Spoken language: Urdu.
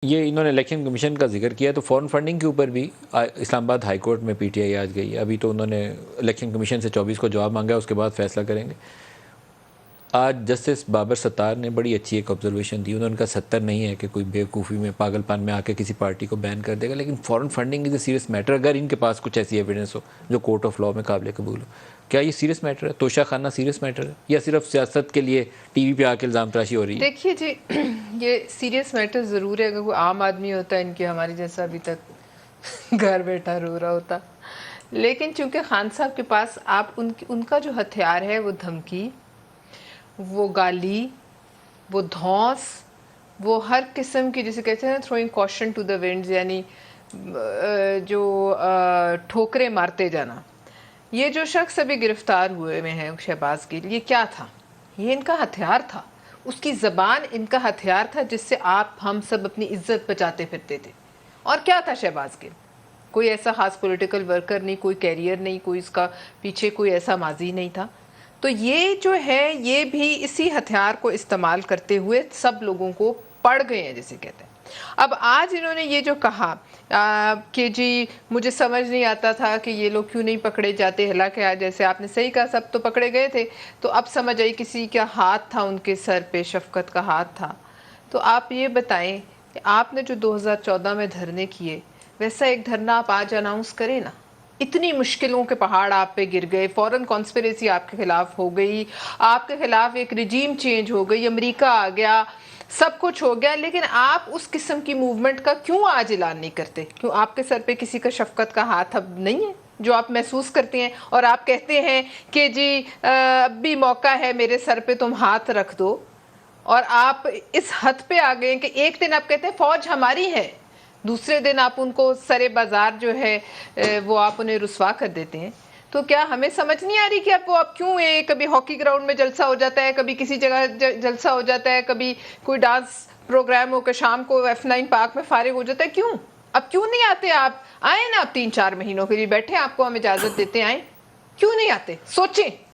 یہ انہوں نے الیکشن کمیشن کا ذکر کیا تو فورن فنڈنگ کے اوپر بھی اسلام آباد ہائی کورٹ میں پی ٹی آئی آج گئی ہے. ابھی تو انہوں نے الیکشن کمیشن سے 24 کو جواب مانگا ہے, اس کے بعد فیصلہ کریں گے. آج جسٹس بابر ستار نے بڑی اچھی ایک آبزرویشن دی. انہوں نے کہا 70 نہیں ہے کہ کوئی بیوقوفی میں پاگل پان میں آ کے کسی پارٹی کو بین کر دے گا, لیکن foreign funding is a serious matter اگر ان کے پاس کچھ ایسی ایویڈنس ہو جو کورٹ آف لاء میں قابل قبول ہو. کیا یہ سیریس میٹر ہے؟ توشہ خانہ سیریس میٹر ہے یا صرف سیاست کے لیے ٹی وی پہ آ کے الزام تراشی ہو رہی ہے؟ دیکھیے جی, یہ سیریس میٹر ضرور ہے. اگر کوئی عام آدمی ہوتا ہے ان کے ہماری جیسا ابھی تک گھر بیٹھا رو رہا ہوتا, لیکن چونکہ خان صاحب کے پاس آپ ان کا جو ہتھیار ہے وہ دھمکی, وہ گالی, وہ دھونس, وہ ہر قسم کی جسے کہتے ہیں نا throwing caution to the winds, یعنی جو ٹھوکریں مارتے جانا. یہ جو شخص ابھی گرفتار ہوئے میں ہیں شہباز گل, یہ کیا تھا؟ یہ ان کا ہتھیار تھا. اس کی زبان ان کا ہتھیار تھا جس سے آپ ہم سب اپنی عزت بچاتے پھرتے تھے. اور کیا تھا شہباز گل؟ کوئی ایسا خاص پولیٹیکل ورکر نہیں, کوئی کیریئر نہیں, کوئی اس کا پیچھے کوئی ایسا ماضی نہیں تھا. تو یہ جو ہے یہ بھی اسی ہتھیار کو استعمال کرتے ہوئے سب لوگوں کو پڑ گئے ہیں جسے کہتے ہیں. اب آج انہوں نے یہ جو کہا کہ جی مجھے سمجھ نہیں آتا تھا کہ یہ لوگ کیوں نہیں پکڑے جاتے, حالانکہ آج جیسے آپ نے صحیح کہا سب تو پکڑے گئے تھے, تو اب سمجھ آئی کسی کا ہاتھ تھا ان کے سر پہ, شفقت کا ہاتھ تھا. تو آپ یہ بتائیں کہ آپ نے جو 2014 میں دھرنے کیے ویسا ایک دھرنا آپ آج اناؤنس کریں نا. اتنی مشکلوں کے پہاڑ آپ پہ گر گئے, فورن کانسپریسی آپ کے خلاف ہو گئی, آپ کے خلاف ایک رجیم چینج ہو گئی, امریکہ آ گیا, سب کچھ ہو گیا, لیکن آپ اس قسم کی موومنٹ کا کیوں آج اعلان نہیں کرتے؟ کیوں آپ کے سر پہ کسی کا شفقت کا ہاتھ اب نہیں ہے جو آپ محسوس کرتے ہیں؟ اور آپ کہتے ہیں کہ جی اب بھی موقع ہے میرے سر پہ تم ہاتھ رکھ دو, اور آپ اس حد پہ آ گئے کہ ایک دن آپ کہتے ہیں فوج ہماری ہے, دوسرے دن آپ ان کو سرے بازار جو ہے وہ آپ انہیں رسوا کر دیتے ہیں. تو کیا ہمیں سمجھ نہیں آ رہی کہ آپ کیوں کبھی ہاکی گراؤنڈ میں جلسہ ہو جاتا ہے, کبھی کسی جگہ جلسہ ہو جاتا ہے, کبھی کوئی ڈانس پروگرام ہو کے شام کو F9 پارک میں فارغ ہو جاتا ہے, کیوں اب کیوں نہیں آتے آپ؟ آئیں نا آپ 3-4 مہینوں کے لیے بیٹھے, آپ کو ہم اجازت دیتے, آئیں, کیوں نہیں آتے؟ سوچیں.